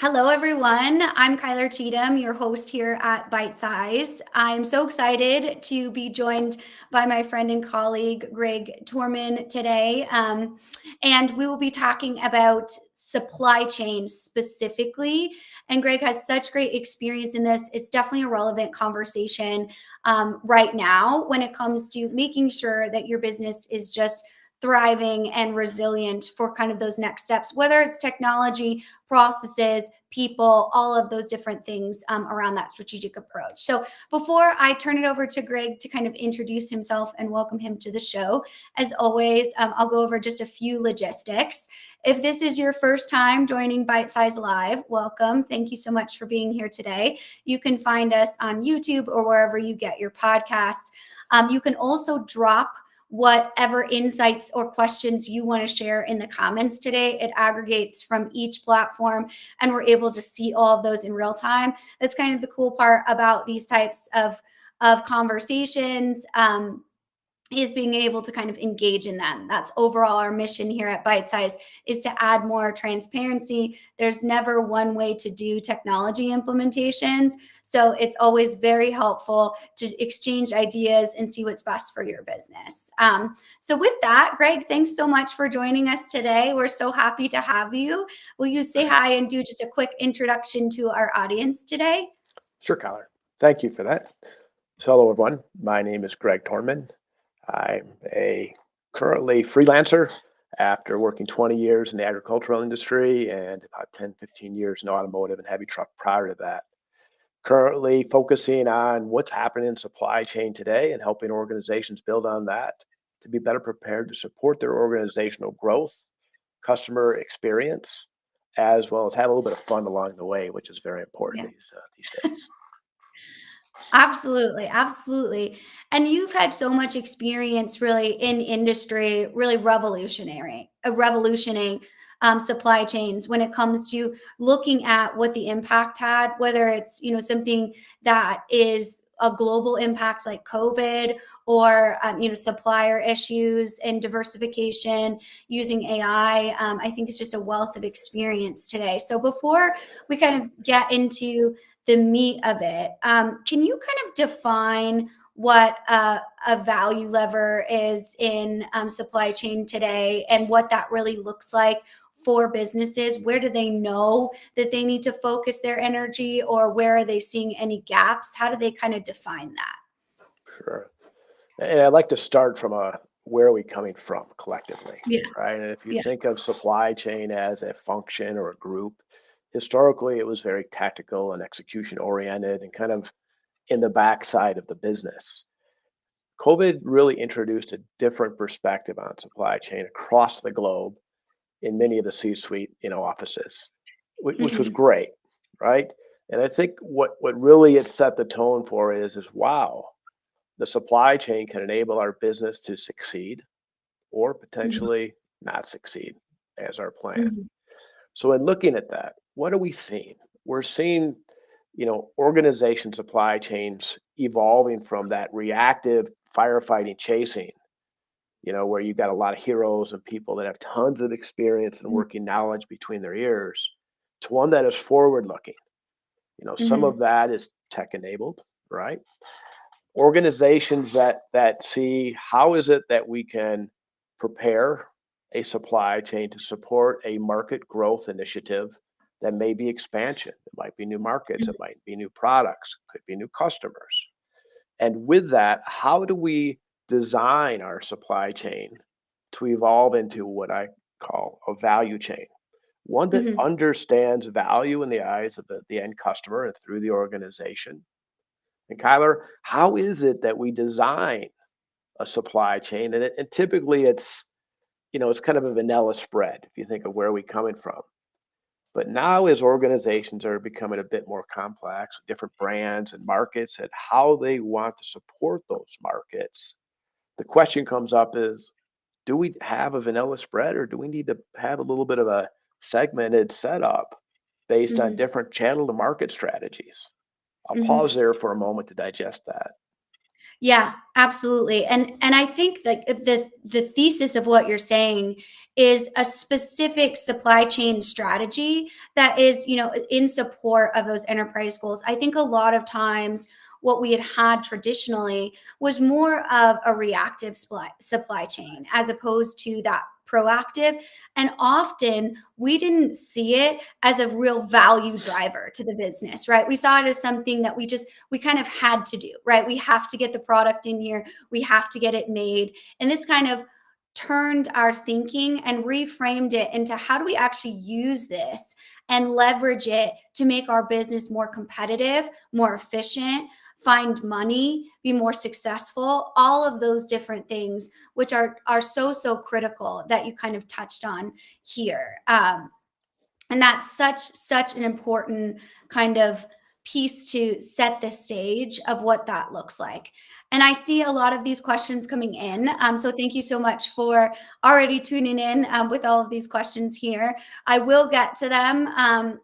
Hello, everyone. I'm Kyler Cheatham, your host here at Bite Size. I'm so excited to be joined by my friend and colleague, Greg Toorman, today. And we will be talking about supply chain specifically. And Greg has such great experience in this. It's definitely a relevant conversation right now when it comes to making sure that your business is just thriving and resilient for kind of those next steps, whether it's technology, processes, people, all of those different things around that strategic approach. So before I turn it over to Greg to kind of introduce himself and welcome him to the show, as always, I'll go over just a few logistics. If this is your first time joining Bite Size Live, welcome. Thank you so much for being here today. You can find us on YouTube or wherever you get your podcasts. You can also drop whatever insights or questions you want to share in the comments today. It aggregates from each platform and we're able to see all of those in real time. That's kind of the cool part about these types of conversations. Is being able to kind of engage in them. That's overall our mission here at Bite Size, is to add more transparency. There's never one way to do technology implementations. So it's always very helpful to exchange ideas and see what's best for your business. So with that, Greg, thanks so much for joining us today. We're so happy to have you. Will you say hi and do just a quick introduction to our audience today? Sure, Kyler. Thank you for that. So, hello, everyone. My name is Greg Toornman. I'm a currently freelancer after working 20 years in the agricultural industry and about 10, 15 years in automotive and heavy truck prior to that. Currently focusing on what's happening in supply chain today and helping organizations build on that to be better prepared to support their organizational growth, customer experience, as well as have a little bit of fun along the way, which is very important Yeah. these days. Absolutely, absolutely. And you've had so much experience really in industry, really revolutioning supply chains when it comes to looking at what the impact had, whether it's, something that is a global impact like COVID or, supplier issues and diversification using AI. I think it's just a wealth of experience today. So before we kind of get into the meat of it. Can you kind of define what a value lever is in supply chain today and what that really looks like for businesses? Where do they know that they need to focus their energy, or where are they seeing any gaps? How do they kind of define that? Sure. And I'd like to start from where are we coming from collectively, Yeah, right? And if you yeah. think of supply chain as a function or a group, historically it was very tactical and execution oriented and kind of in the backside of the business. COVID really introduced a different perspective on supply chain across the globe in many of the C-suite, offices, which was Mhm. great, right? And I think what really it set the tone for is wow, the supply chain can enable our business to succeed or Mhm. potentially not succeed as our plan. Mhm. So in looking at that, what are we seeing? We're seeing, organization supply chains evolving from that reactive firefighting chasing, where you've got a lot of heroes and people that have tons of experience and Mhm. working knowledge between their ears, to one that is forward looking. Some Mhm. of that is tech enabled, right? Organizations that see how is it that we can prepare a supply chain to support a market growth initiative that may be expansion. It might be new markets, Mhm. it might be new products, could be new customers. And with that, how do we design our supply chain to evolve into what I call a value chain? One that Mhm. understands value in the eyes of the end customer and through the organization. And Kyler, how is it that we design a supply chain? And typically it's kind of a vanilla spread if you think of where we're coming from. But now as organizations are becoming a bit more complex, different brands and markets and how they want to support those markets, the question comes up is, do we have a vanilla spread or do we need to have a little bit of a segmented setup based on Mhm. different channel to market strategies? I'll Mhm. pause there for a moment to digest that. Yeah, absolutely. And I think that the thesis of what you're saying is a specific supply chain strategy that is, in support of those enterprise goals. I think a lot of times what we had traditionally was more of a reactive supply chain as opposed to that proactive. And often we didn't see it as a real value driver to the business, right? We saw it as something that we kind of had to do, right? We have to get the product in here, we have to get it made. And this kind of turned our thinking and reframed it into how do we actually use this and leverage it to make our business more competitive, more efficient, find money, be more successful, all of those different things, which are so critical that you kind of touched on here. And that's such an important kind of piece to set the stage of what that looks like. And I see a lot of these questions coming in, so thank you so much for already tuning in with all of these questions here. I will get to them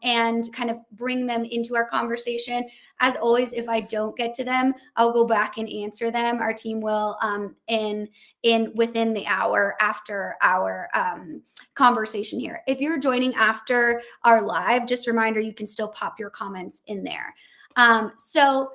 and kind of bring them into our conversation. As always, if I don't get to them, I'll go back and answer them. Our team will in within the hour after our conversation here. If you're joining after our live, just a reminder, you can still pop your comments in there. So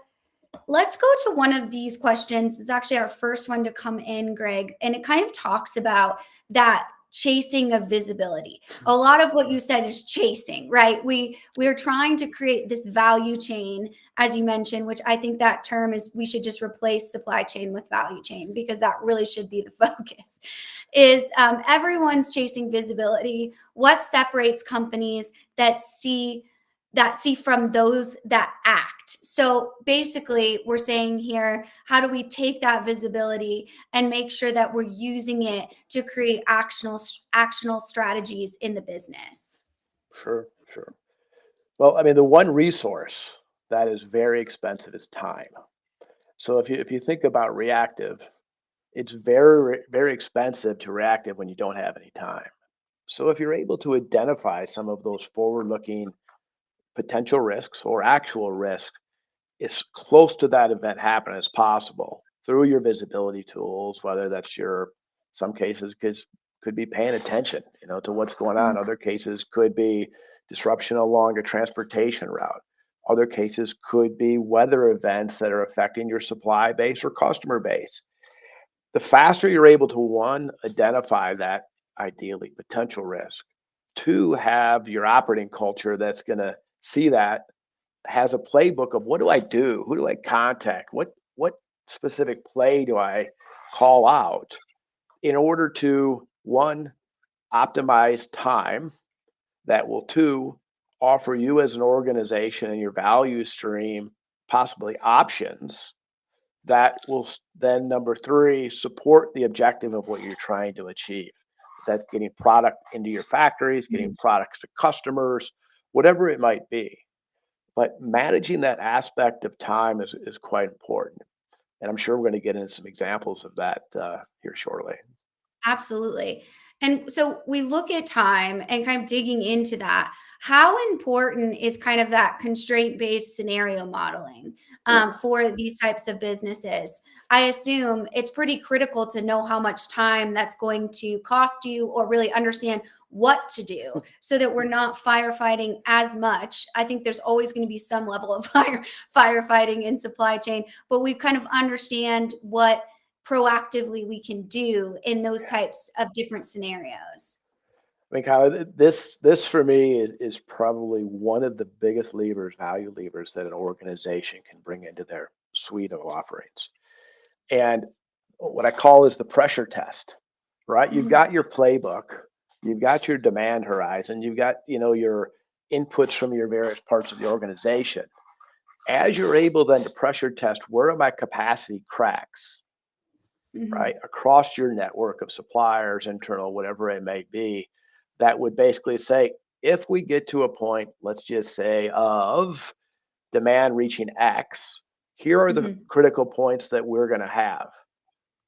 let's go to one of these questions. It's actually our first one to come in, Greg, and it kind of talks about that chasing of visibility. A lot of what you said is chasing, right? We're trying to create this value chain, as you mentioned, which I think that term is we should just replace supply chain with value chain because that really should be the focus. Is everyone's chasing visibility? What separates companies that see from those that act? So basically, we're saying here, how do we take that visibility and make sure that we're using it to create actionable strategies in the business? Sure, sure. Well, I mean, the one resource that is very expensive is time. So if you think about reactive, it's very expensive to reactive when you don't have any time. So if you're able to identify some of those forward-looking potential risks or actual risks as close to that event happening as possible through your visibility tools, whether that's your some cases could be paying attention, to what's going on. Mhm. Other cases could be disruption along a transportation route. Other cases could be weather events that are affecting your supply base or customer base. The faster you're able to one, identify that ideally potential risk, two, have your operating culture that's going to see that has a playbook of what do I do? Who do I contact? What specific play do I call out in order to one, optimize time that will two, offer you as an organization and your value stream possibly options that will then number three support the objective of what you're trying to achieve. That's getting product into your factories, getting Mhm. products to customers, whatever it might be. But managing that aspect of time is quite important. And I'm sure we're going to get into some examples of that here shortly. Absolutely. And so we look at time and kind of digging into that. How important is kind of that constraint based scenario modeling Mm. for these types of businesses? I assume it's pretty critical to know how much time that's going to cost you or really understand what to do so that we're not firefighting as much. I think there's always going to be some level of firefighting in supply chain, but we kind of understand what proactively we can do in those Yeah. types of different scenarios. I mean, Kyle, this for me is probably one of the biggest levers, value levers that an organization can bring into their suite of offerings. And what I call is the pressure test, right? You've Mhm. got your playbook, you've got your demand horizon, you've got, your inputs from your various parts of the organization. As you're able then to pressure test where are my capacity cracks, right? Mhm. Across your network of suppliers, internal, whatever it may be, that would basically say, if we get to a point, let's just say, of demand reaching X, here are the Mhm. critical points that we're going to have.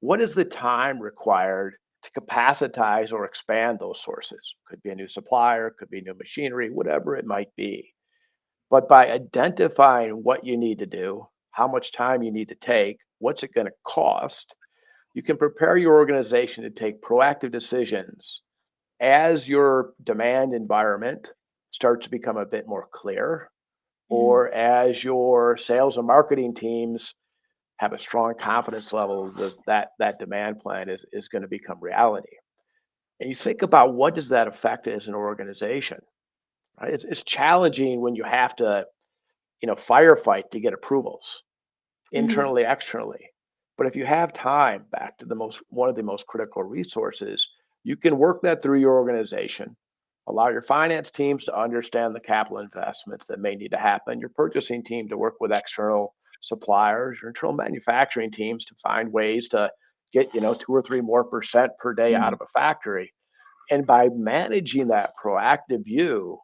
What is the time required to capacitize or expand those sources? Could be a new supplier, could be new machinery, whatever it might be. But by identifying what you need to do, how much time you need to take, what's it going to cost, you can prepare your organization to take proactive decisions as your demand environment starts to become a bit more clear, Mhm. or as your sales and marketing teams have a strong confidence level that that demand plan is going to become reality. And you think about what does that affect as an organization, right? It's challenging when you have to, firefight to get approvals Mhm. internally, externally. But if you have time, back to the most one of the most critical resources, you can work that through your organization. Allow your finance teams to understand the capital investments that may need to happen, your purchasing team to work with external suppliers, your internal manufacturing teams to find ways to get, 2 or 3 more % per day out Mhm. of a factory. And by managing that proactive view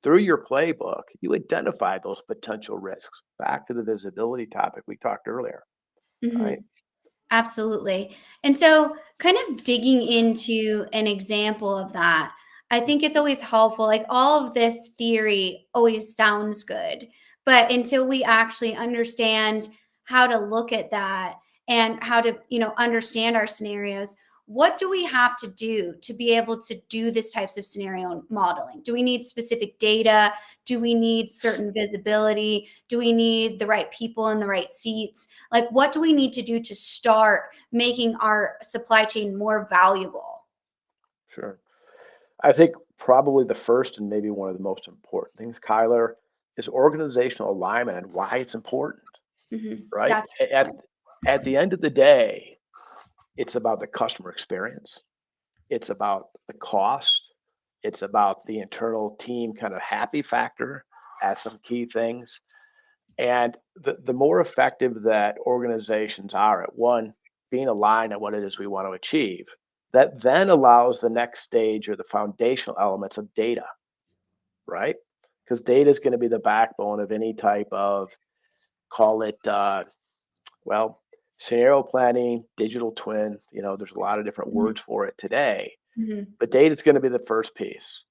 through your playbook, you identify those potential risks. Back to the visibility topic we talked earlier, right? Mhm. Absolutely. And so, kind of digging into an example of that, I think it's always helpful. Like all of this theory always sounds good, but until we actually understand how to look at that and how to, understand our scenarios, what do we have to do to be able to do this types of scenario modeling? Do we need specific data? Do we need certain visibility? Do we need the right people in the right seats? Like, what do we need to do to start making our supply chain more valuable? Sure. I think probably the first and maybe one of the most important things, Kyler, is organizational alignment and why it's important, right? That's At the end of the day, it's about the customer experience. It's about the cost. It's about the internal team kind of happy factor as some key things. And the more effective that organizations are at one, being aligned at what it is we want to achieve, that then allows the next stage or the foundational elements of data, right? Because data is going to be the backbone of any type of, call it, well, scenario planning, digital twin. There's a lot of different mhm, words for it today, mhm, but data is going to be the first piece.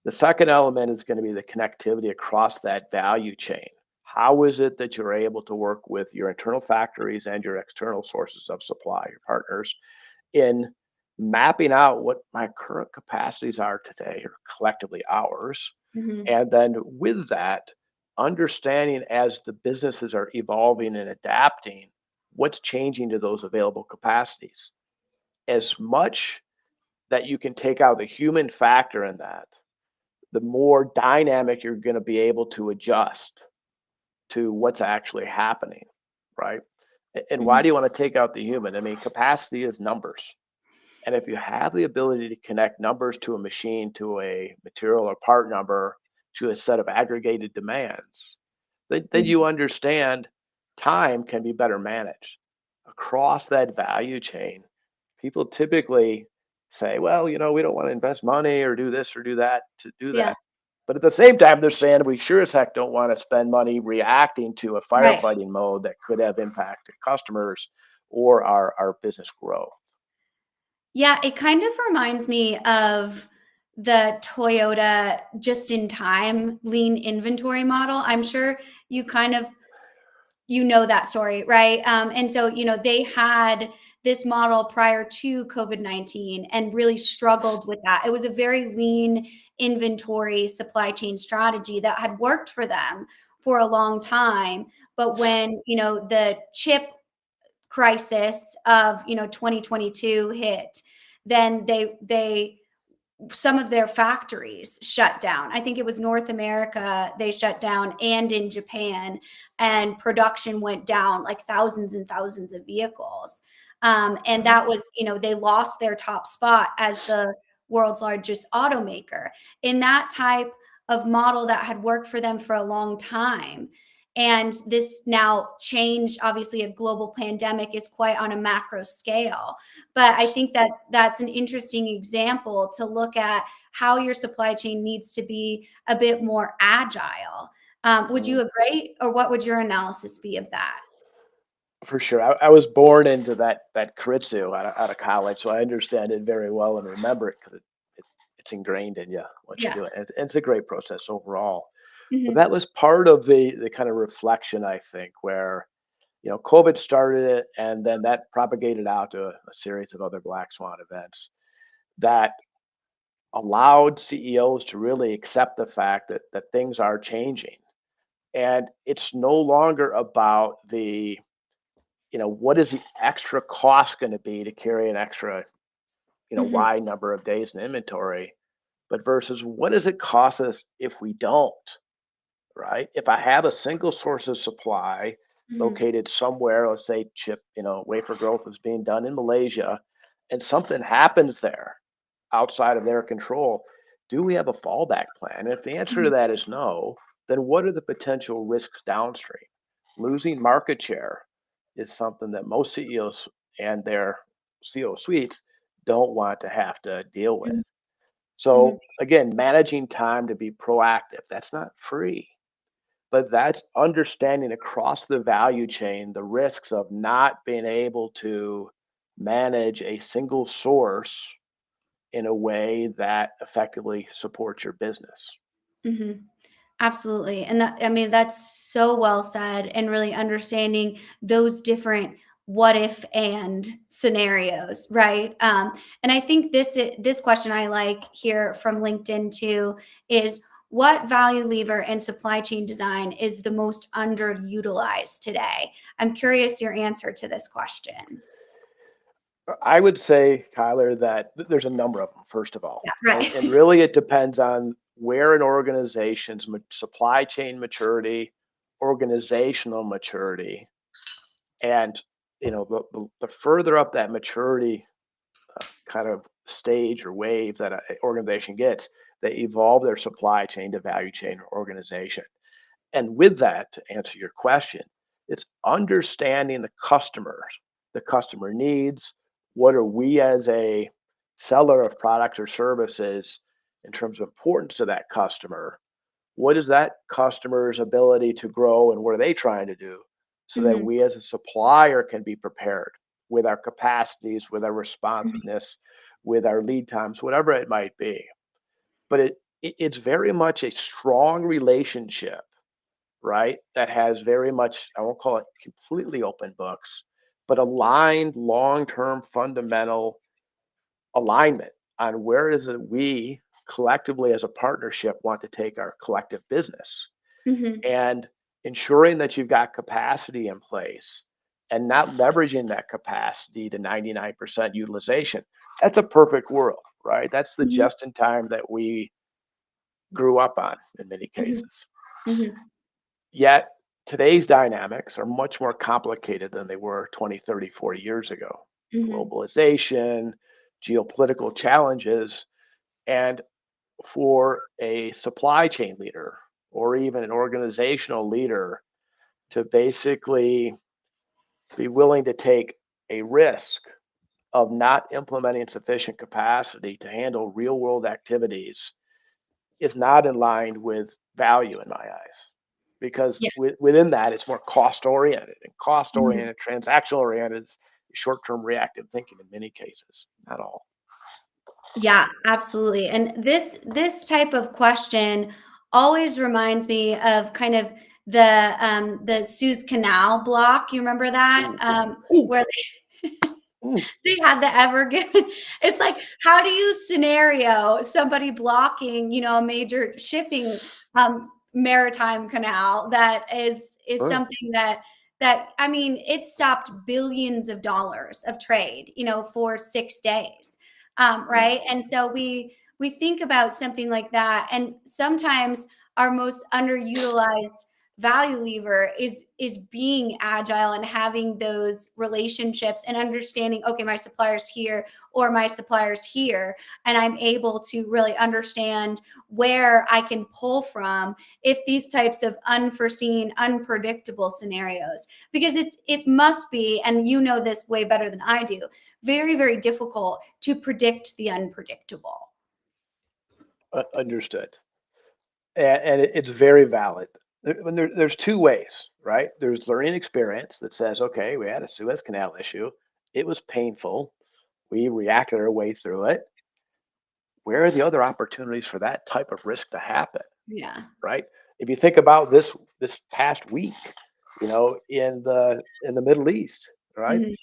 The second element is going to be the connectivity across that value chain. How is it that you're able to work with your internal factories and your external sources of supply, your partners, in mapping out what my current capacities are today, or collectively ours? mhm, And then with that, understanding as the businesses are evolving and adapting, what's changing to those available capacities. As much that you can take out the human factor in that, the more dynamic you're going to be able to adjust to what's actually happening, right? And why do mhm, you want to take out the human? I mean, capacity is numbers. And if you have the ability to connect numbers to a machine, to a material or part number, to a set of aggregated demands, then you mhm. understand time can be better managed across that value chain. People typically say, well, we don't want to invest money or do this or do that to do Yeah, that. But at the same time, they're saying we sure as heck don't want to spend money reacting to a right. firefighting mode that could have impact to customers or our business growth. Yeah, it kind of reminds me of the Toyota just in time lean inventory model. I'm sure you kind of that story, right? And so, they had this model prior to COVID-19 and really struggled with that. It was a very lean inventory supply chain strategy that had worked for them for a long time. But when, the chip crisis of, 2022 hit, then they some of their factories shut down. I think it was North America they shut down and in Japan, and production went down like thousands and thousands of vehicles. And Right. that was, they lost their top spot as the world's largest automaker in that type of model that had worked for them for a long time. And this now change, obviously, a global pandemic is quite on a macro scale. But I think that that's an interesting example to look at how your supply chain needs to be a bit more agile. Would Mhm. you agree, or what would your analysis be of that? For sure. I was born into that kudzu out of college, so I understand it very well and remember it because it's ingrained in you once you Yeah. do it. And it's a great process overall. But Mhm. that was part of the kind of reflection, I think, where COVID started it, and then that propagated out to a series of other black swan events that allowed CEOs to really accept the fact that things are changing. And it's no longer about what is the extra cost going to be to carry an extra, Hmm. Y number of days in inventory, but versus what does it cost us if we don't, right? If I have a single source of supply Hmm. located somewhere, let's say wafer growth is being done in Malaysia, and something happens there outside of their control, do we have a fallback plan? And if the answer to Hmm. that is no, then what are the potential risks downstream? Losing market share is something that most CEOs and their CEO suites don't want to have to deal with. Hmm. So again, managing time to be proactive, that's not free, but that's understanding across the value chain the risks of not being able to manage a single source in a way that effectively supports your business. Hmm. Absolutely. And that, I mean, that's so well said, and really understanding those different what if and scenarios, right? And I think this question I like here from LinkedIn too is, what value lever and supply chain design is the most underutilized today? I'm curious your answer to this question. I would say, Kyler, that there's a number of them, first of all. Yeah, And, right. and really, it depends on where an organization's supply chain maturity, organizational maturity, and the further up that maturity kind of stage or wave that an organization gets, they evolve their supply chain to value chain organization. And with that, to answer your question, it's understanding the customer needs. What are we as a seller of products or services in terms of importance to that customer? What is that customer's ability to grow and what are they trying to do so that Hmm. we as a supplier can be prepared with our capacities, with our Hmm. responsiveness, with our lead times, whatever it might be. But it's very much a strong relationship, right? That has very much, I won't call it completely open books, but aligned long term fundamental alignment on where is it we collectively as a partnership want to take our collective business, Hmm. and ensuring that you've got capacity in place and not leveraging that capacity to 99% utilization. That's a perfect world, right? That's the Hmm. just in time that we grew up on in many Hmm. cases. Hmm. Yet today's dynamics are much more complicated than they were 20, 30, 40 years ago. Hmm. Globalization, geopolitical challenges, and for a supply chain leader or even an organizational leader to basically be willing to take a risk of not implementing sufficient capacity to handle real world activities is not in line with value in my eyes, because Yeah. within that it's more cost oriented, and cost Mhm. oriented transactional oriented is short term reactive thinking in many cases, not all. Yeah, absolutely. And this type of question always reminds me of kind of the Suez Canal block. You remember that? Ooh, ooh, Where ooh, they had the ever given. It's like, how do you scenario somebody blocking, a major shipping maritime canal that is uh, something that I mean, it stopped billions of dollars of trade, for 6 days. mm, Right. And so we think about something like that. And sometimes our most underutilized value lever is being agile and having those relationships and understanding, okay, my suppliers here or my suppliers here, and I'm able to really understand where I can pull from if these types of unforeseen unpredictable scenarios, because it must be, and you know this way better than I do, very very difficult to predict the unpredictable. understood. And it's very valid. There's two ways, right? There's learning experience that says, okay, we had a Suez Canal issue, it was painful, we reacted our way through it. Where are the other opportunities for that type of risk to happen? Yeah. Right? If you think about this past week, in the Middle East, right? Mhm.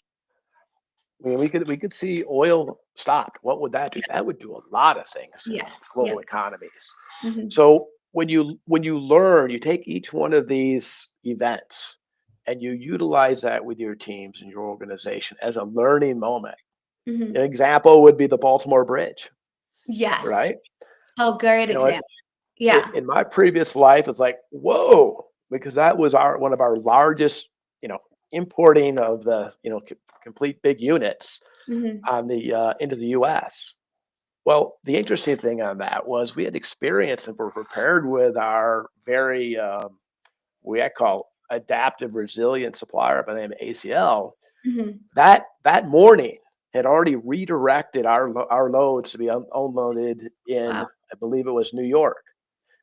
I mean, we could see oil stopped. What would that do? Yeah. That would do a lot of things to Yeah. Yeah. global economies. Mhm. So when you learn, you take each one of these events and you utilize that with your teams and your organization as a learning moment. An Mhm. example would be the Baltimore Bridge, Yes. right? Oh, great You know, example. Yeah. in my previous life, it's like, whoa, because that was our one of our largest, you know, importing of the, complete big units Mhm. on the into the U.S. Well, the interesting thing on that was we had experience and were prepared with our very we I call adaptive resilient supplier by the name of ACL. Mhm. That morning had already redirected our loads to be unloaded in, Wow. I believe it was New York.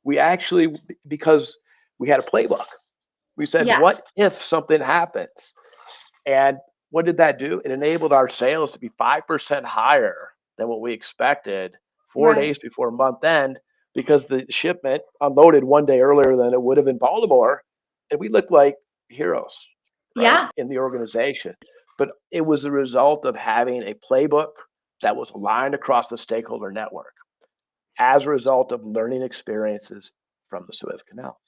We actually, because we had a playbook, we said, Yeah. what if something happens? And what did that do? It enabled our sales to be 5% higher than what we expected 4 days Right. before month end because the shipment unloaded one day earlier than it would have in Baltimore. And we looked like heroes, right, Yeah. in the organization. But it was the result of having a playbook that was aligned across the stakeholder network as a result of learning experiences from the Suez Canal.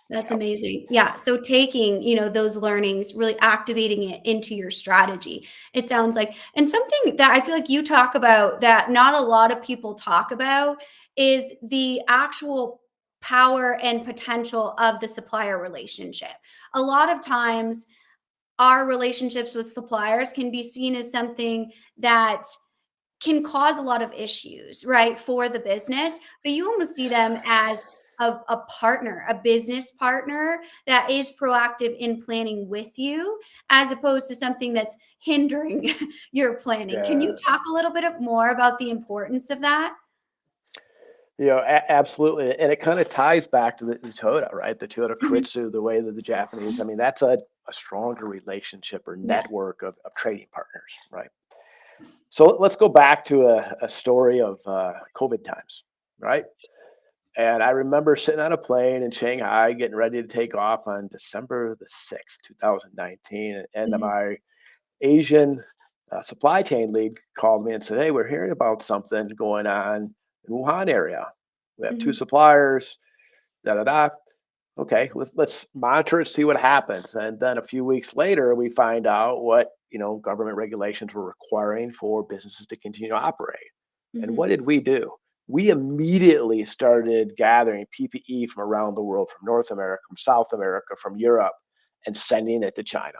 That's Yeah. amazing. Yeah. So taking, those learnings, really activating it into your strategy. It sounds like, and something that I feel like you talk about that not a lot of people talk about is the actual power and potential of the supplier relationship. A lot of times our relationships with suppliers can be seen as something that can cause a lot of issues, right, for the business, but you almost see them as a partner, a business partner that is proactive in planning with you, as opposed to something that's hindering your planning. Can you Yeah. talk a little bit more about the importance of that? Absolutely, and it kind of ties back to the Toyota, right? The Toyota Mhm. Kritsu, the way that the Japanese. I mean, that's a stronger relationship or Yeah. network of trading partners, right? So let's go back to a story of COVID times, right? And I remember sitting on a plane in Shanghai, getting ready to take off on December the 6th, 2019, and Mhm. my Asian supply chain lead called me and said, "Hey, we're hearing about something going on in Wuhan area. We have two Mhm. suppliers. Da da da. Okay, let's monitor it, see what happens." And then a few weeks later, we find out what government regulations were requiring for businesses to continue to operate. And what Mhm. did we do? We immediately started gathering PPE from around the world, from North America, from South America, from Europe, and sending it to China.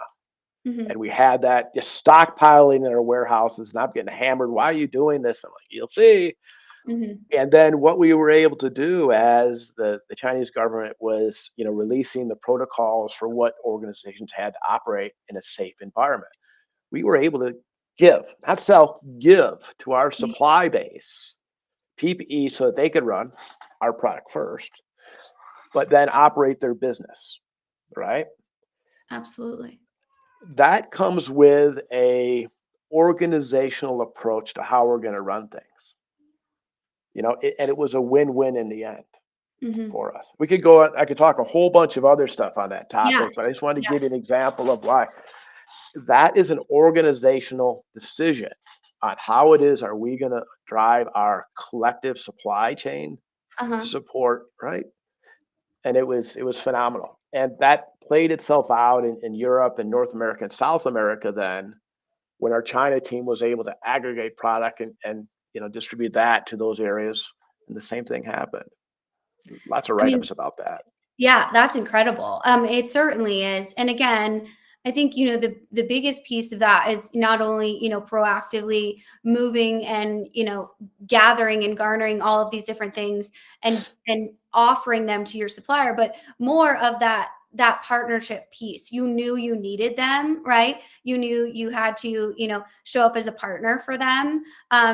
And Mhm. we had that just stockpiling in our warehouses. And I'm getting hammered. Why are you doing this? I'm like, you'll see. Mhm. And then what we were able to do as the Chinese government was, releasing the protocols for what organizations had to operate in a safe environment, we were able to give, not sell, give to our Yeah. supply base PPE so that they could run our product first, but then operate their business, right? Absolutely. That comes with a organizational approach to how we're going to run things, and it was a win-win in the end Mhm. for us. We could go on, I could talk a whole bunch of other stuff on that Yeah. topic, but I just wanted to Yeah. give you an example of why that is an organizational decision on how it is are we going to drive our collective supply chain Uh-huh. support, right? And it was phenomenal. And that played itself out in Europe and North America and South America then when our China team was able to aggregate product and distribute that to those areas. And the same thing happened. Lots of I mean, write-ups about that. yeah, that's incredible. It certainly is. And again, I think the biggest piece of that is not only proactively moving and gathering and garnering all of these different things and offering them to your supplier, but more of that partnership piece. You knew you needed them, right? You knew you had to show up as a partner for them,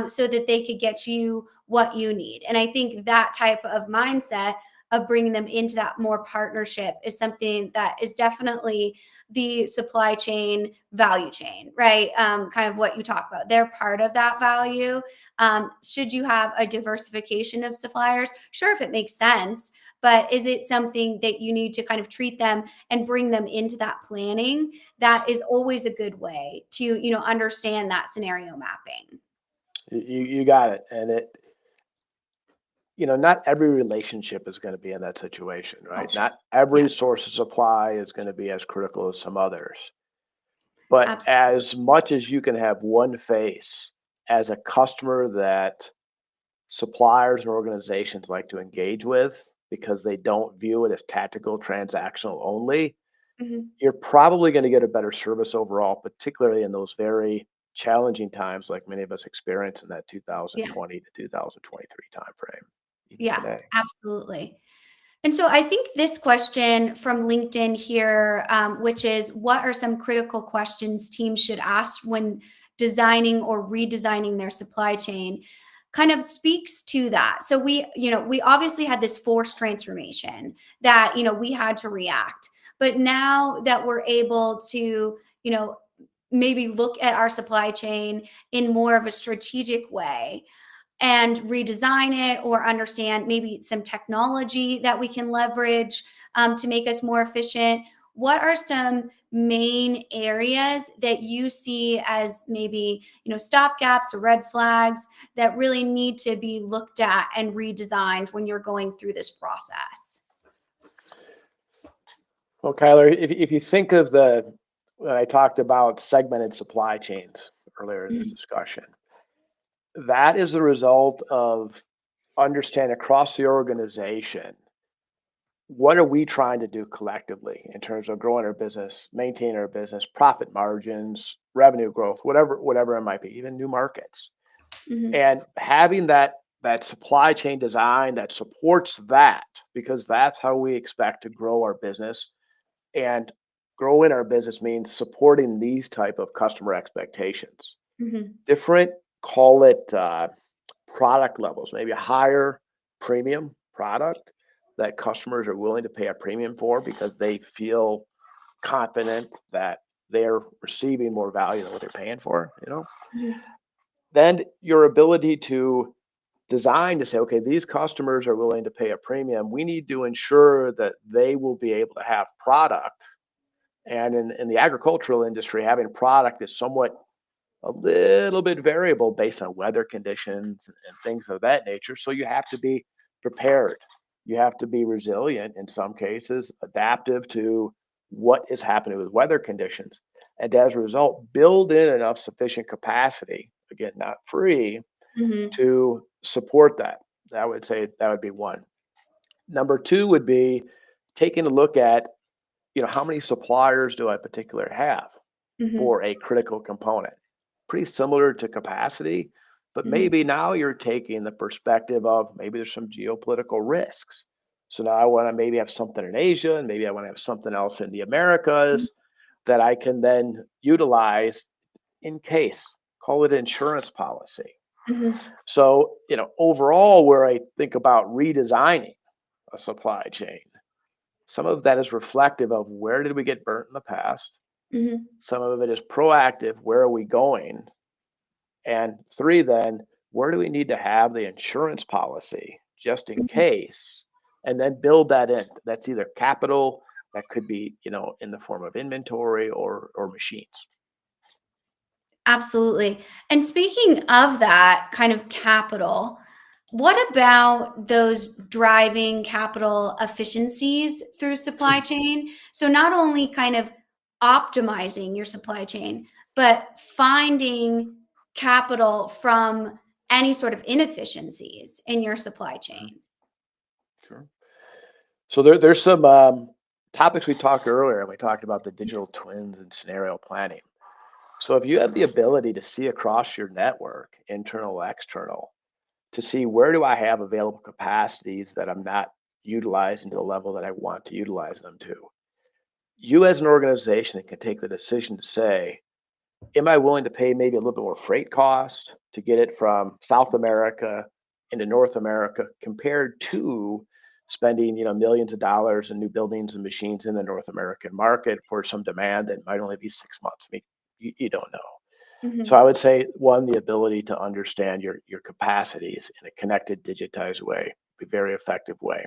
so that they could get you what you need. And I think that type of mindset of bringing them into that more partnership is something that is definitely the supply chain value chain, right? Kind of what you talk about. They're part of that value. Should you have a diversification of suppliers? Sure, if it makes sense, but is it something that you need to kind of treat them and bring them into that planning? That is always a good way to, understand that scenario mapping. You got it. And not every relationship is going to be in that situation, Oh, right? sure. Not every Yeah, source of supply is going to be as critical as some others. But absolutely. as much as you can have one face as a customer that suppliers and organizations like to engage with because they don't view it as tactical, transactional only, Mhm. you're probably going to get a better service overall, particularly in those very challenging times like many of us experience in that Yeah, 2020 to 2023 timeframe, even yeah, today. absolutely. And so I think this question from LinkedIn here, which is what are some critical questions teams should ask when designing or redesigning their supply chain, kind of speaks to that. So we obviously had this forced transformation that, we had to react. But now that we're able to, maybe look at our supply chain in more of a strategic way, and redesign it or understand maybe some technology that we can leverage to make us more efficient. What are some main areas that you see as maybe stop gaps or red flags that really need to be looked at and redesigned when you're going through this process? Well, Kyler, if you think of when I talked about segmented supply chains earlier in this Mhm, discussion, that is the result of understanding across the organization what are we trying to do collectively in terms of growing our business, maintaining our business, profit margins, revenue growth, whatever it might be, even new markets. mhm, And having that supply chain design that supports that, because that's how we expect to grow our business. And growing our business means supporting these type of customer expectations. mhm, Different, call it product levels, maybe a higher premium product that customers are willing to pay a premium for because they feel confident that they're receiving more value than what they're paying for. mhm, Then your ability to design to say, okay, these customers are willing to pay a premium. We need to ensure that they will be able to have product. And in the agricultural industry, having product is somewhat a little bit variable based on weather conditions and things of that nature. So you have to be prepared. You have to be resilient in some cases, adaptive to what is happening with weather conditions. And as a result, build in enough sufficient capacity, again, not free, mhm, to support that. I would say that would be one. Number two would be taking a look at, how many suppliers do I particularly have mhm, for a critical component? Pretty similar to capacity, but mhm, maybe now you're taking the perspective of maybe there's some geopolitical risks. So now I want to maybe have something in Asia and maybe I want to have something else in the mhm, Americas that I can then utilize in case. Call it insurance policy. mhm, So, overall, where I think about redesigning a supply chain, some of that is reflective of where did we get burnt in the past? mhm, Some of it is proactive, where are we going? And three, then, where do we need to have the insurance policy just in mhm. case? And then build that in. That's either capital, that could be, in the form of inventory or machines. Absolutely. And speaking of that kind of capital, what about those driving capital efficiencies through supply chain? So not only kind of optimizing your supply chain, but finding capital from any sort of inefficiencies in your supply Mhm. chain. Sure. So there's some topics we talked earlier, and we talked about the digital twins and scenario planning. So if you have the ability to see across your network, internal, external, to see where do I have available capacities that I'm not utilizing to the level that I want to utilize them to. You as an organization can take the decision to say, am I willing to pay maybe a little bit more freight cost to get it from South America into North America compared to spending, millions of dollars in new buildings and machines in the North American market for some demand that might only be 6 months. I mean, you don't know. So Mhm. I would say one, the ability to understand your capacities in a connected, digitized way, a very effective way.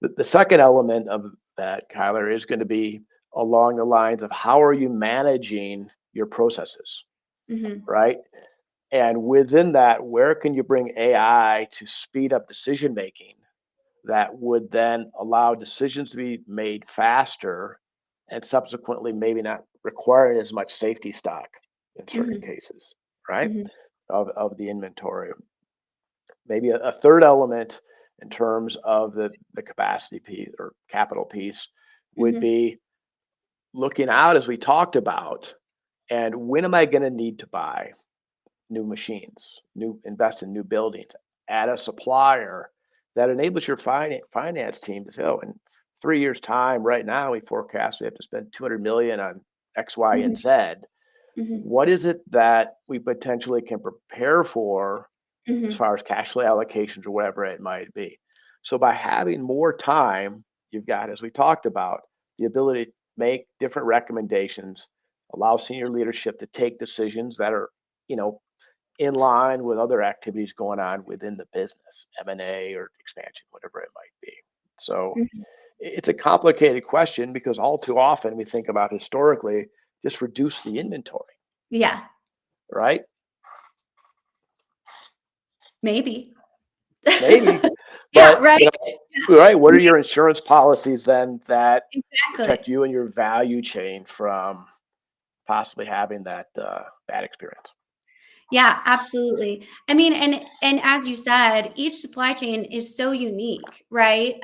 The second element of that, Kyler, is going to be along the lines of how are you managing your processes, Mhm. right? And within that, where can you bring AI to speed up decision making that would then allow decisions to be made faster and subsequently maybe not requiring as much safety stock in certain Mhm. cases, right? Mhm. Of the inventory. Maybe a third element in terms of the capacity piece or capital piece would Mhm. be looking out as we talked about, and when am I going to need to buy new machines, new invest in new buildings, add a supplier that enables your finance team to say, oh, in 3 years' time, right now we forecast we have to spend 200 million on X, Y, and Mhm. Z. Mhm. What is it that we potentially can prepare for as Mhm. far as cash flow allocations or whatever it might be? So by having more time, you've got, as we talked about, the ability to make different recommendations, allow senior leadership to take decisions that are, you know, in line with other activities going on within the business, M&A or expansion, whatever it might be. So Mhm. it's a complicated question because all too often we think about historically just reduce the inventory, Yeah, right? maybe. Maybe, Yeah, but right? right, what are Yeah, your insurance policies then that protect exactly. you and your value chain from possibly having that bad experience? Yeah, absolutely. I mean, and as you said, each supply chain is so unique, right?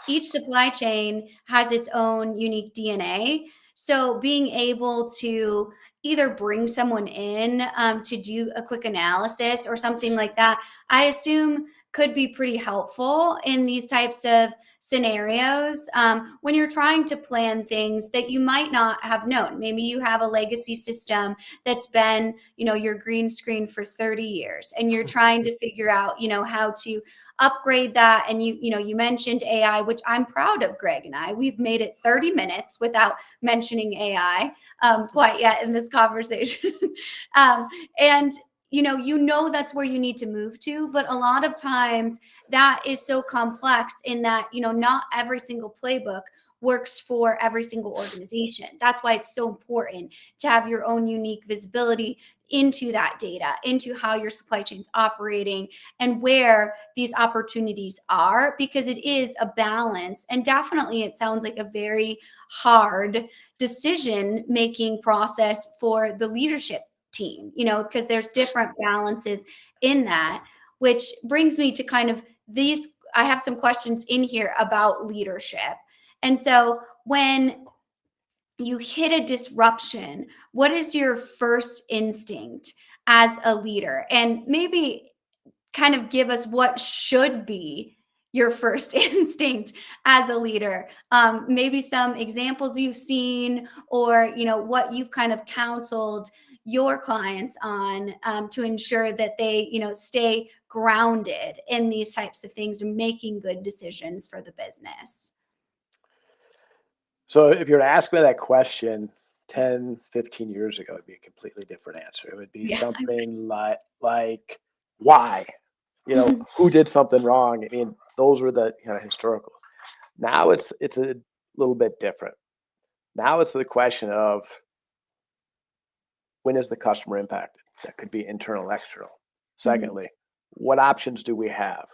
Each supply chain has its own unique DNA. So being able to either bring someone in to do a quick analysis or something like that, I assume could be pretty helpful in these types of scenarios when you're trying to plan things that you might not have known. Maybe you have a legacy system that's been, your green screen for 30 years and you're trying to figure out, how to upgrade that. And you mentioned AI, which I'm proud of. Greg and we've made it 30 minutes without mentioning AI quite yet in this conversation. um, and that's where you need to move to, but a lot of times that is so complex in that not every single playbook works for every single organization. That's why it's so important to have your own unique visibility into that data, into how your supply chain's operating and where these opportunities are, because it is a balance. And definitely, it sounds like a very hard decision making process for the leadership team, because there's different balances in that, which brings me to kind of these. I have some questions in here about leadership. And so when you hit a disruption, what is your first instinct as a leader? And maybe kind of give us what should be your first instinct as a leader. Maybe some examples you've seen, or what you've kind of counseled your clients on to ensure that they stay grounded in these types of things and making good decisions for the business. So if you were to ask me that question 10, 15 years ago, it'd be a completely different answer. It would be Yeah. something like why? Mhm. Who did something wrong? I mean, those were the kind of historicals. Now it's a little bit different. Now it's the question of when is the customer impacted? That could be internal, external. Mhm. Secondly, what options do we have?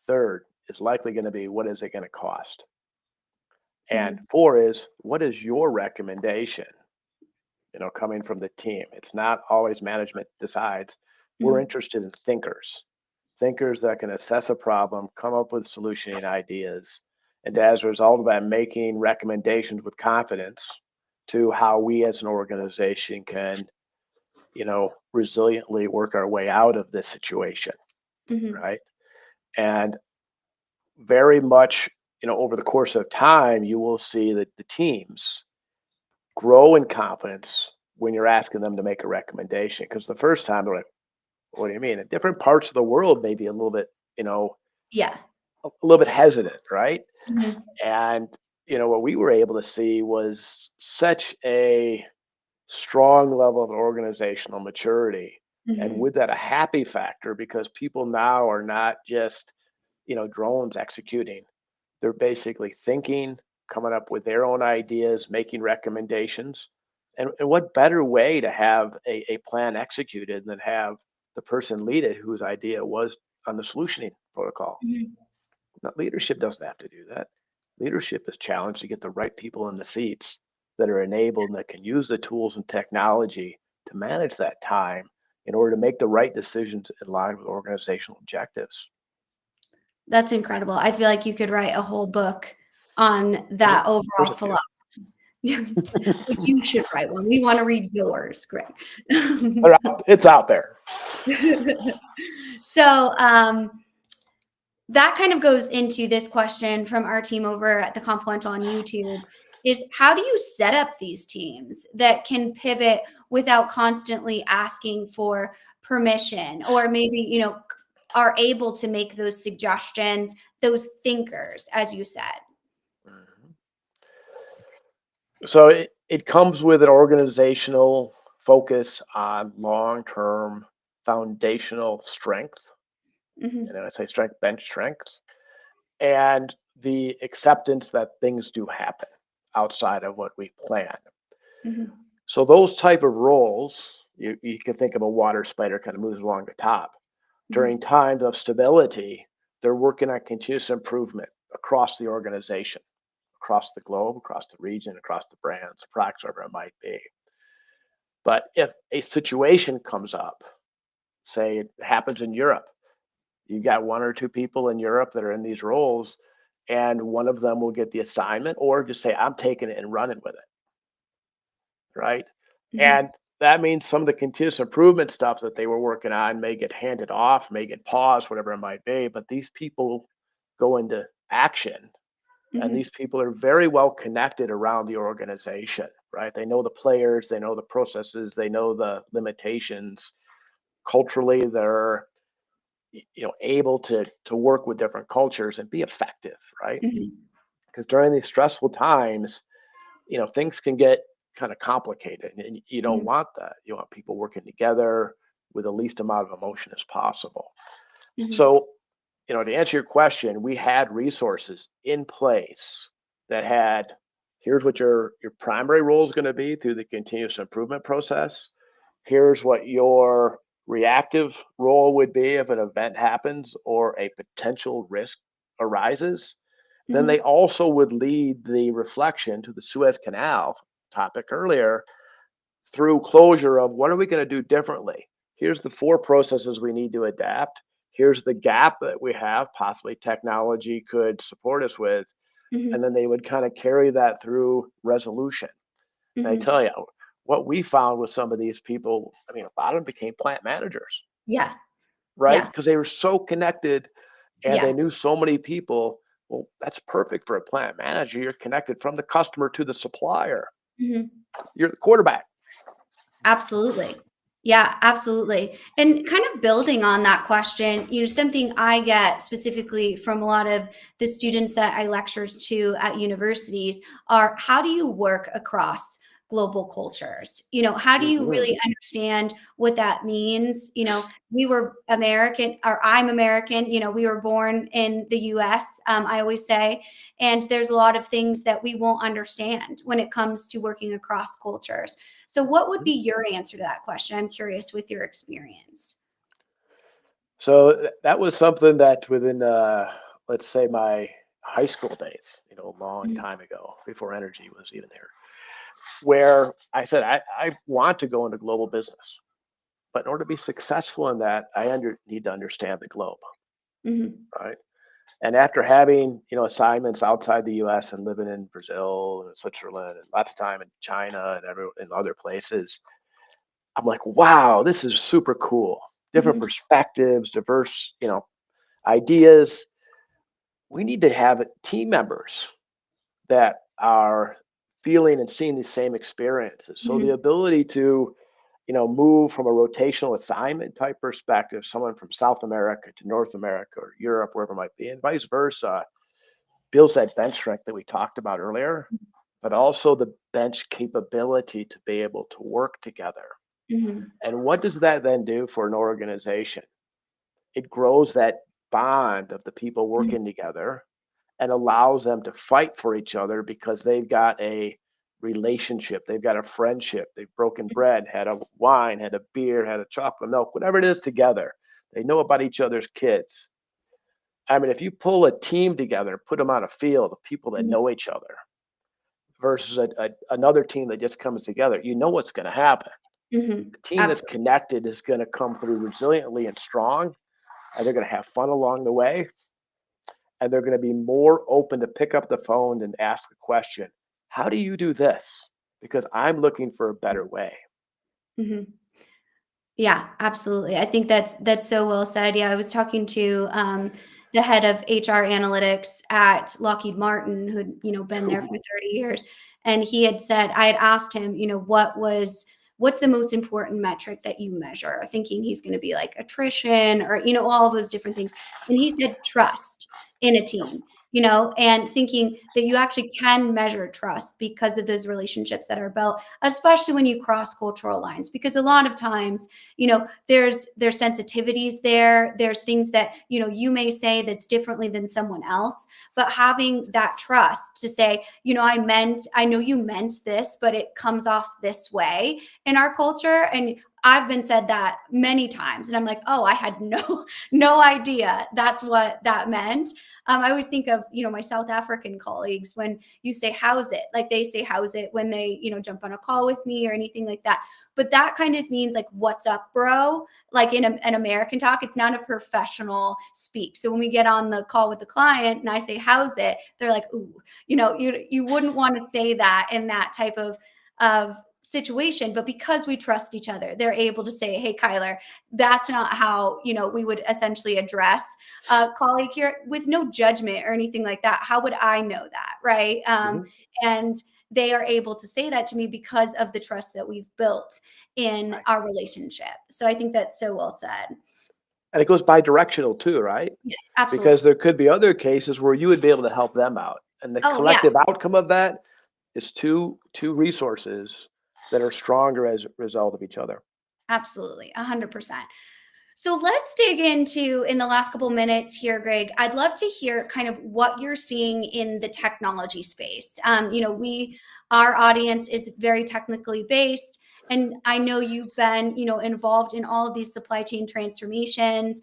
Third is likely going to be what is it going to cost? And Mhm. four is what is your recommendation? Coming from the team. It's not always management decides. We're Mhm. interested in thinkers that can assess a problem, come up with solutioning ideas, and as a result of that, making recommendations with confidence to how we as an organization can, resiliently work our way out of this situation, Mhm. right? And very much, over the course of time, you will see that the teams grow in confidence when you're asking them to make a recommendation. Because the first time they're like, what do you mean? In different parts of the world, maybe a little bit, Yeah. a little bit hesitant, right? Mhm. And what we were able to see was such a strong level of organizational maturity, and Mhm. with that a happy factor, because people now are not just drones executing. They're basically thinking, coming up with their own ideas, making recommendations. And what better way to have a plan executed than have the person lead it whose idea was on the solutioning protocol? Mhm. Now, leadership doesn't have to do that. Leadership is challenged to get the right people in the seats that are enabled and that can use the tools and technology to manage that time in order to make the right decisions in line with organizational objectives. That's incredible. I feel like you could write a whole book on There's a, that overall there's a few. philosophy. Well, you should write one. We wanna read yours, Greg. It's out there. So, that kind of goes into this question from our team over at the Confluential on YouTube is how do you set up these teams that can pivot without constantly asking for permission or maybe, are able to make those suggestions, those thinkers, as you said? Mhm. So it comes with an organizational focus on long-term foundational strength. And Mhm, then I say strength, bench strength, and the acceptance that things do happen outside of what we plan. mhm, So those type of roles, you can think of a water spider kind of moves along the top. During mhm, times of stability, they're working on continuous improvement across the organization, across the globe, across the region, across the brands, products, whatever it might be. But if a situation comes up, say it happens in Europe, you got one or two people in Europe that are in these roles, and one of them will get the assignment or just say, I'm taking it and running with it, right? And mhm, that means some of the continuous improvement stuff that they were working on may get handed off, may get paused, whatever it might be. But these people go into action, and these mhm, people are very well connected around the organization, right? They know the players, they know the processes, they know the limitations. Culturally, they're able to work with different cultures and be effective, right? mhm, Because during these stressful times, things can get kind of complicated, and you don't mhm, want that. You want people working together with the least amount of emotion as possible. mhm, So, to answer your question, we had resources in place that had, here's what your primary role is going to be through the continuous improvement process. Here's what your reactive role would be if an event happens or a potential risk arises. Then they mhm, also would lead the reflection to the Suez Canal topic earlier through closure of what are we going to do differently? Here's the four processes we need to adapt. Here's the gap that we have, possibly technology could support us with. And mhm, then they would kind of carry that through resolution. And I mhm. tell you, what we found with some of these people, I mean, a lot of them became plant managers, Yeah, right? yeah, Because they were so connected and they yeah. knew so many people. Well, that's perfect for a plant manager. You're connected from the customer to the supplier. Mhm. You're the quarterback. Absolutely. Yeah, absolutely. And kind of building on that question, something I get specifically from a lot of the students that I lecture to at universities are how do you work across global cultures? How do you Hmm. really understand what that means? We were American, or I'm American, we were born in the US, I always say, and there's a lot of things that we won't understand when it comes to working across cultures. So, what would be your answer to that question? I'm curious with your experience. So that was something that within, let's say, my high school days, a long Mhm, time ago, before energy was even there, where I said, I want to go into global business. But in order to be successful in that, need to understand the globe, mhm, right? And after having, assignments outside the US and living in Brazil and Switzerland and lots of time in China and in other places, I'm like, wow, this is super cool. Different mhm, perspectives, diverse, ideas. We need to have team members that are feeling and seeing the same experiences. So the mhm, ability to, move from a rotational assignment type perspective, someone from South America to North America or Europe, wherever it might be, and vice versa, builds that bench strength that we talked about earlier, but also the bench capability to be able to work together. Mhm. And what does that then do for an organization? It grows that bond of the people Mhm. working together and allows them to fight for each other because they've got a relationship, they've got a friendship, they've broken bread, had a wine, had a beer, had a chocolate milk, whatever it is together. They know about each other's kids. I mean, if you pull a team together, put them on a field of people that Mhm. know each other versus another team that just comes together, you know what's going to happen. Mhm. The team that's Absolutely. connected is going to come through resiliently and strong, and they're going to have fun along the way, and they're going to be more open to pick up the phone and ask a question. How do you do this? Because I'm looking for a better way. Mhm. Yeah, absolutely. I think that's so well said. Yeah, I was talking to the head of HR analytics at Lockheed Martin, who'd been there for Ooh, 30 years, and he had said I had asked him, what's the most important metric that you measure, thinking he's going to be like attrition or all those different things, and he said trust in a team. And thinking that you actually can measure trust because of those relationships that are built, especially when you cross cultural lines, because a lot of times there's sensitivities there's things that you may say that's differently than someone else, but having that trust to say, I know you meant this, but it comes off this way in our culture. And I've been said that many times and I'm like, oh, I had no idea that's what that meant. I always think of my South African colleagues, when you say how's it, like they say how's it when they jump on a call with me or anything like that, but that kind of means like, what's up, bro? Like in an American talk, it's not a professional speak. So when we get on the call with the client and I say, how's it? They're like, ooh, you wouldn't want to say that in that type of situation. But because we trust each other, they're able to say, hey, Kyler, that's not how, we would essentially address a colleague here with no judgment or anything like that. How would I know that? Right. mhm, And they are able to say that to me because of the trust that we've built in right. our relationship. So I think that's so well said. And it goes bi-directional too, right? Yes, absolutely. Because there could be other cases where you would be able to help them out. And the Oh, yeah, collective outcome of that is two resources that are stronger as a result of each other. absolutely. 100%. So let's dig into, in the last couple minutes here, Greg. I'd love to hear kind of what you're seeing in the technology space. Our audience is very technically based, and I know you've been, involved in all of these supply chain transformations,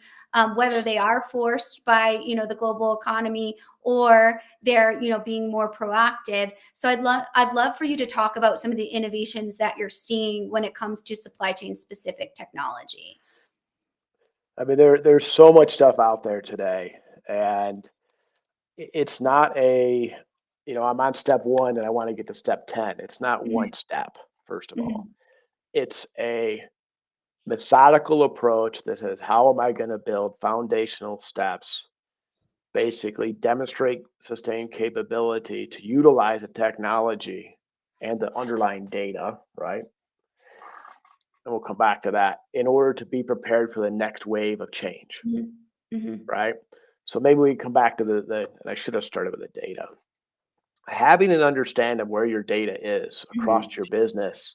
whether they are forced by, the global economy or they're, being more proactive. So I'd love for you to talk about some of the innovations that you're seeing when it comes to supply chain specific technology. I mean, there's so much stuff out there today, and it's not I'm on step one and I want to get to step 10. It's not Mhm, one step, first of all. mhm, It's a methodical approach that says, how am I going to build foundational steps, basically demonstrate sustained capability to utilize the technology and the underlying data, right? And we'll come back to that in order to be prepared for the next wave of change, mhm, mhm, right? So maybe we come back to and I should have started with the data. Having an understanding of where your data is mhm. across your business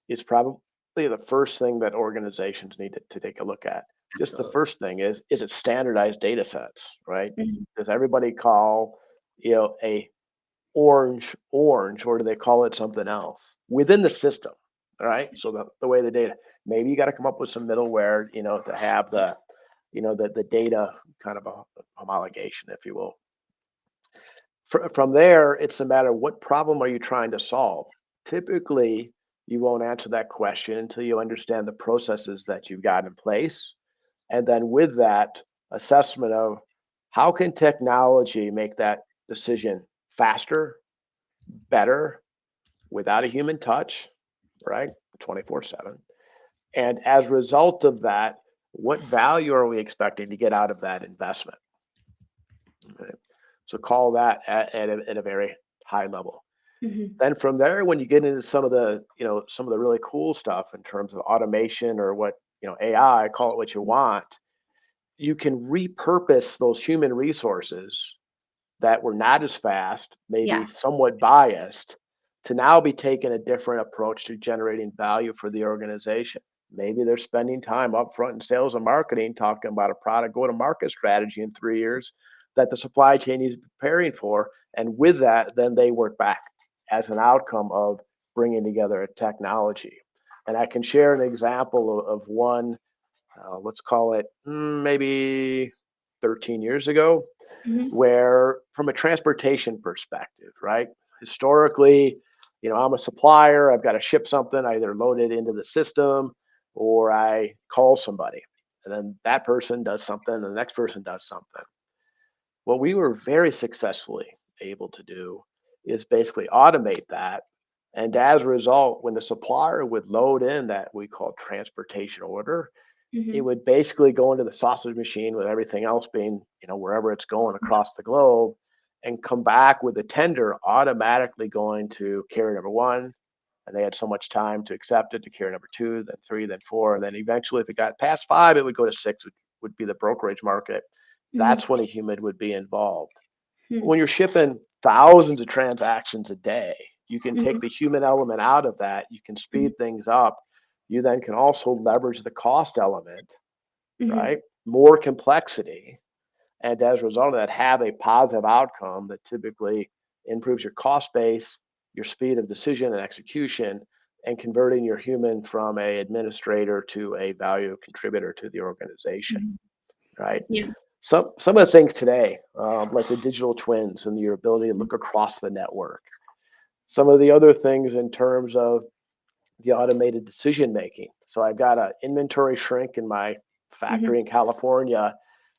is probably the first thing that organizations need to take a look at. Just the Absolutely. first thing is it standardized data sets, right? Mhm. Does everybody call, a orange, or do they call it something else within the system? All right. So the way the data, maybe you got to come up with some middleware, to have the data kind of a homologation, if you will. From there, it's a matter of what problem are you trying to solve. Typically, you won't answer that question until you understand the processes that you've got in place. And then with that assessment of how can technology make that decision faster, better, without a human touch, right? 24/7. And as a result of that, what value are we expecting to get out of that investment? Okay. So call that at a very high level. Mhm. Then from there, when you get into some of the really cool stuff in terms of automation or AI, call it what you want, you can repurpose those human resources that were not as fast, maybe Yeah. somewhat biased, to now be taking a different approach to generating value for the organization. Maybe they're spending time up front in sales and marketing talking about a product go to market strategy in 3 years that the supply chain is preparing for. And with that, then they work back as an outcome of bringing together a technology. And I can share an example of one, let's call it maybe 13 years ago, Mhm. where from a transportation perspective, right? Historically, I'm a supplier, I've got to ship something, I either load it into the system or I call somebody. And then that person does something, and the next person does something. What we were very successfully able to do is basically automate that. And as a result, when the supplier would load in that we call transportation order, it Mhm. would basically go into the sausage machine with everything else being, wherever it's going across the globe and come back with the tender automatically going to carrier number one. And they had so much time to accept it to carrier number two, then three, then four. And then eventually, if it got past five, it would go to six, which would be the brokerage market. That's Mhm. when a human would be involved. When Mhm. you're shipping thousands of transactions a day, you can take Mhm. the human element out of that. You can Mhm. speed things up. You then can also leverage the cost element, Mhm. right? More complexity. And as a result of that, have a positive outcome that typically improves your cost base, your speed of decision and execution, and converting your human from a administrator to a value contributor to the organization, Mhm. right? Yeah. Some of the things today, like the digital twins and your ability to look across the network. Some of the other things in terms of the automated decision making. So I've got an inventory shrink in my factory Mhm. in California.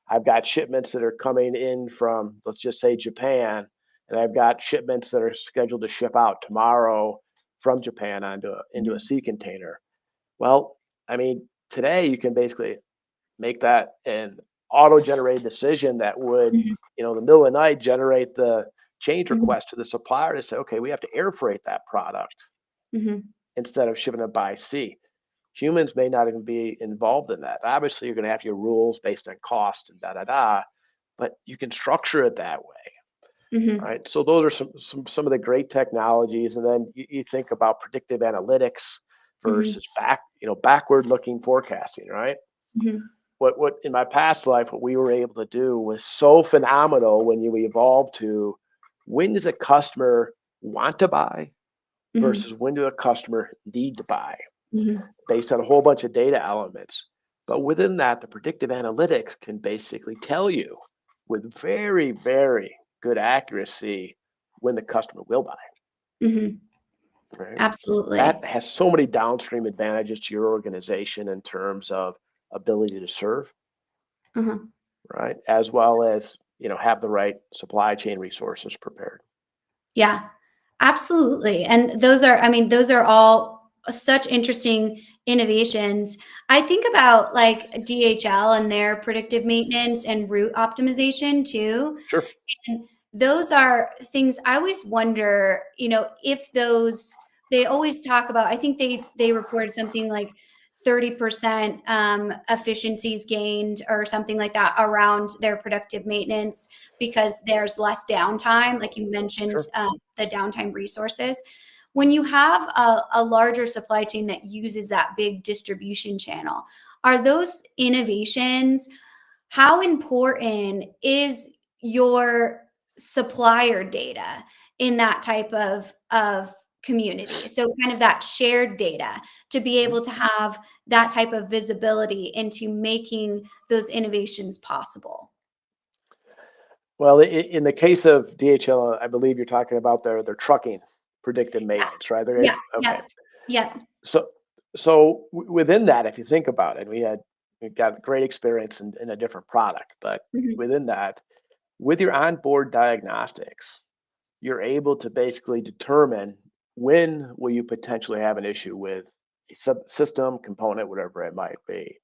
I've got shipments that are coming in from, let's just say, Japan, and I've got shipments that are scheduled to ship out tomorrow from Japan into a Mhm. sea container. Well, I mean, today you can basically make that an auto-generated decision that would, Mhm. in the middle of the night, generate the change Mhm. request to the supplier to say, okay, we have to air freight that product Mhm. instead of shipping it by sea. Humans may not even be involved in that. Obviously, you're going to have your rules based on cost and da da da, but you can structure it that way, Mhm. right? So those are some of the great technologies, and then you think about predictive analytics Mhm. versus backward looking forecasting, right? Mhm. What in my past life, what we were able to do was so phenomenal when you evolve to when does a customer want to buy versus Mhm. when do a customer need to buy Mhm. based on a whole bunch of data elements. But within that, the predictive analytics can basically tell you with very, very good accuracy when the customer will buy, Mhm. right? That Absolutely. has so many downstream advantages to your organization in terms of ability to serve, Uh-huh. right? As well as, have the right supply chain resources prepared. Yeah, absolutely. And those are, I mean, those are all such interesting innovations. I think about like DHL and their predictive maintenance and route optimization too. Sure, And those are things I always wonder, if those they always talk about, I think they reported something like 30% efficiencies gained or something like that around their predictive maintenance because there's less downtime, like you mentioned, sure. the downtime resources. When you have a larger supply chain that uses that big distribution channel, are those innovations, how important is your supplier data in that type of community? So kind of that shared data to be Mhm. able to have that type of visibility into making those innovations possible. Well, in the case of DHL, I believe you're talking about their trucking predictive maintenance, right? Yeah, Okay. yeah, yeah. So within that, if you think about it, we've got great experience in a different product, but Mhm, within that, with your onboard diagnostics, you're able to basically determine when will you potentially have an issue with a subsystem component, whatever it might be.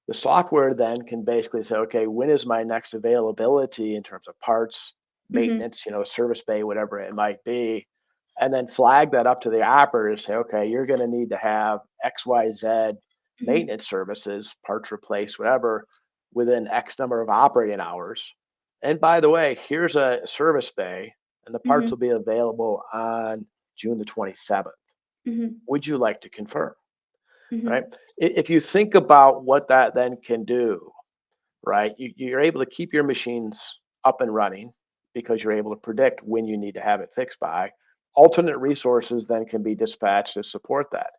The software then can basically say, okay, when is my next availability in terms of parts, mhm, maintenance, service bay, whatever it might be. and then flag that up to the operator, say, okay, you're going to need to have XYZ Mhm. maintenance services, parts replaced, whatever, within X number of operating hours. And by the way, here's a service bay, and the parts Mhm. will be available on June the 27th. Mhm. Would you like to confirm? Right? Mhm. If you think about what that then can do, right, you're able to keep your machines up and running because you're able to predict when you need to have it fixed by. Alternate resources then can be dispatched to support that.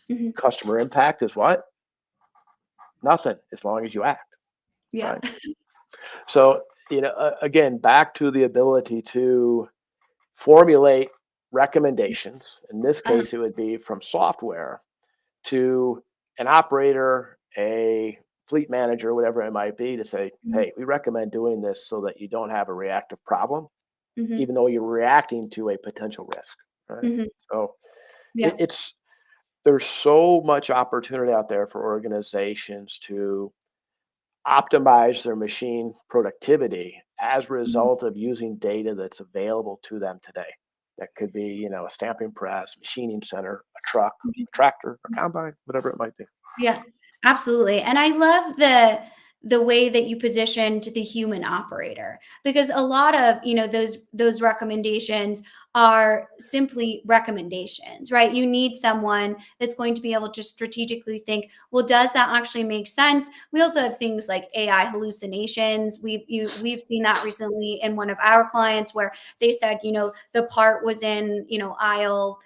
Mhm. Customer impact is what? Nothing, as long as you act, Yeah. right? So, again, back to the ability to formulate recommendations. In this Uh-huh. case, it would be from software to an operator, a fleet manager, whatever it might be, to say, Mhm. hey, we recommend doing this so that you don't have a reactive problem, Mhm. even though you're reacting to a potential risk. Right. Mhm. So Yeah. it's there's so much opportunity out there for organizations to optimize their machine productivity as a Mhm. result of using data that's available to them today. That could be, a stamping press, machining center, a truck, Mhm. a tractor, a combine, whatever it might be. Yeah, absolutely. And I love the way that you positioned the human operator, because a lot of, those recommendations are simply recommendations, right? You need someone that's going to be able to strategically think, well, does that actually make sense? We also have things like AI hallucinations. We've seen that recently in one of our clients where they said, the part was in, aisle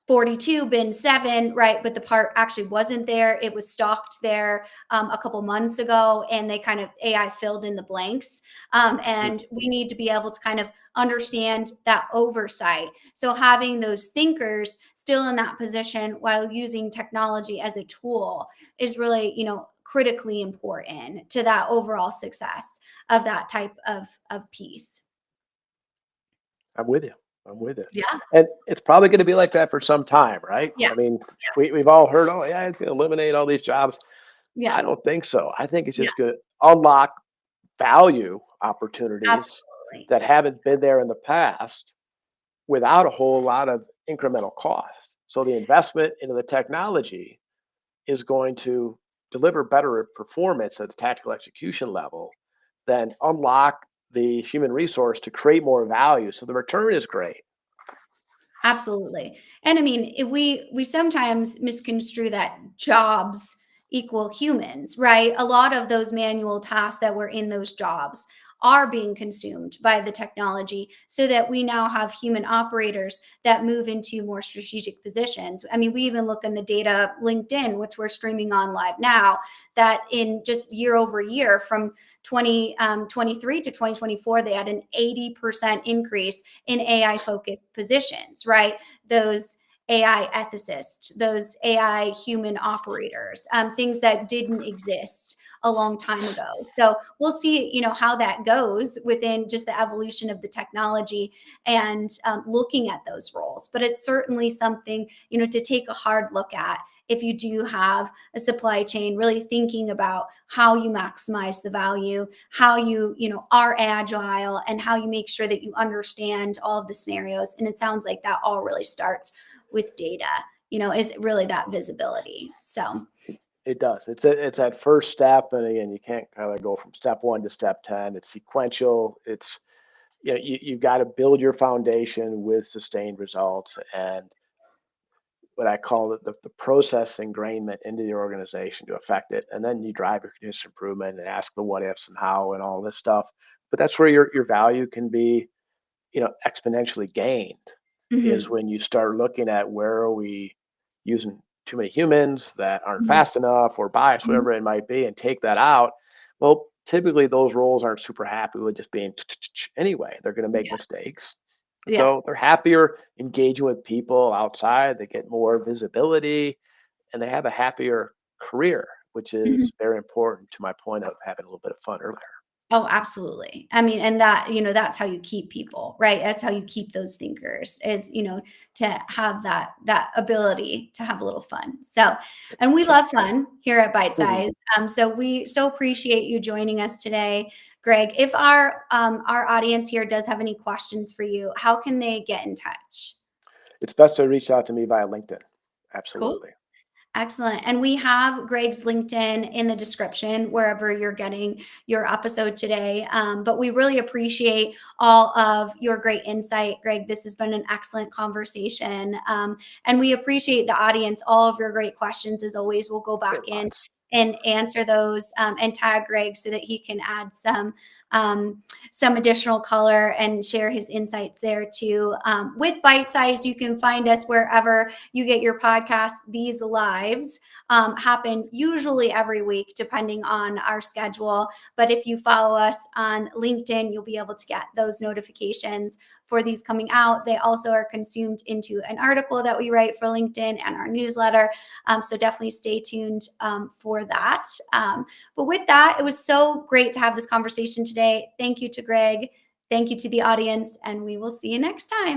42 bin 7, right, but the part actually wasn't there. It was stocked there a couple months ago, and they kind of AI filled in the blanks. Mm. And we need to be able to kind of understand that oversight, so having those thinkers still in that position while using technology as a tool is really, critically important to that overall success of that type of piece. I'm with you. I'm with you. Yeah. And it's probably going to be like that for some time, right? Yeah. I mean, we've all heard, oh, yeah, it's going to eliminate all these jobs. I Yeah. don't think so. I think it's Yeah. just going to unlock value opportunities Absolutely. that haven't been there in the past without a whole lot of incremental cost. So the investment into the technology is going to deliver better performance at the tactical execution level, then unlock the human resource to create more value. So the return is great. Absolutely. And I mean, we sometimes misconstrue that jobs equal humans, right? A lot of those manual tasks that were in those jobs are being consumed by the technology, so that we now have human operators that move into more strategic positions. I mean, we even look in the data LinkedIn, which we're streaming on live now, that in just year over year from 2023 to 2024, they had an 80% increase in AI focused positions, right? Those AI ethicists, those AI human operators, things that didn't exist a long time ago. So we'll see, how that goes within just the evolution of the technology and looking at those roles. But it's certainly something, to take a hard look at if you do have a supply chain, really thinking about how you maximize the value, how you are agile, and how you make sure that you understand all of the scenarios. And it sounds like that all really starts with data, is really that visibility. So It does. It's that first step, and again, you can't kind of go from step one to step 10. It's sequential. It's you've got to build your foundation with sustained results and what I call the process ingrainment into the organization to affect it. And then you drive your continuous improvement and ask the what ifs and how and all this stuff. But that's where your value can be, exponentially gained, is mhm, when you start looking at where are we using too many humans that aren't mhm, fast enough or biased, mhm. whatever it might be, and take that out. Well, typically those roles aren't super happy with just being anyway. They're going to make Yeah, mistakes. yeah. So they're happier engaging with people outside. They get more visibility and they have a happier career, which Mhm. is very important to my point of having a little bit of fun earlier. Oh, absolutely. I mean, and that, that's how you keep people, right? That's how you keep those thinkers, is, to have that ability to have a little fun. So, and we That's right. love fun here at Bite Mhm. Size. So we so appreciate you joining us today, Greg. If our audience here does have any questions for you, how can they get in touch? It's best to reach out to me via LinkedIn. Cool. Absolutely. Excellent. And we have Greg's LinkedIn in the description wherever you're getting your episode today. But we really appreciate all of your great insight, Greg. This has been an excellent conversation. And we appreciate the audience, all of your great questions. As always, we'll go Get back in lots. and answer those and tag Greg so that he can add um, some additional color and share his insights there too. With Bite Size, you can find us wherever you get your podcast. These lives happen usually every week, depending on our schedule. But if you follow us on LinkedIn, you'll be able to get those notifications for these coming out. They also are consumed into an article that we write for LinkedIn and our newsletter. So definitely stay tuned for that. But with that, it was so great to have this conversation today. Thank you to Greg. Thank you to the audience, and we will see you next time.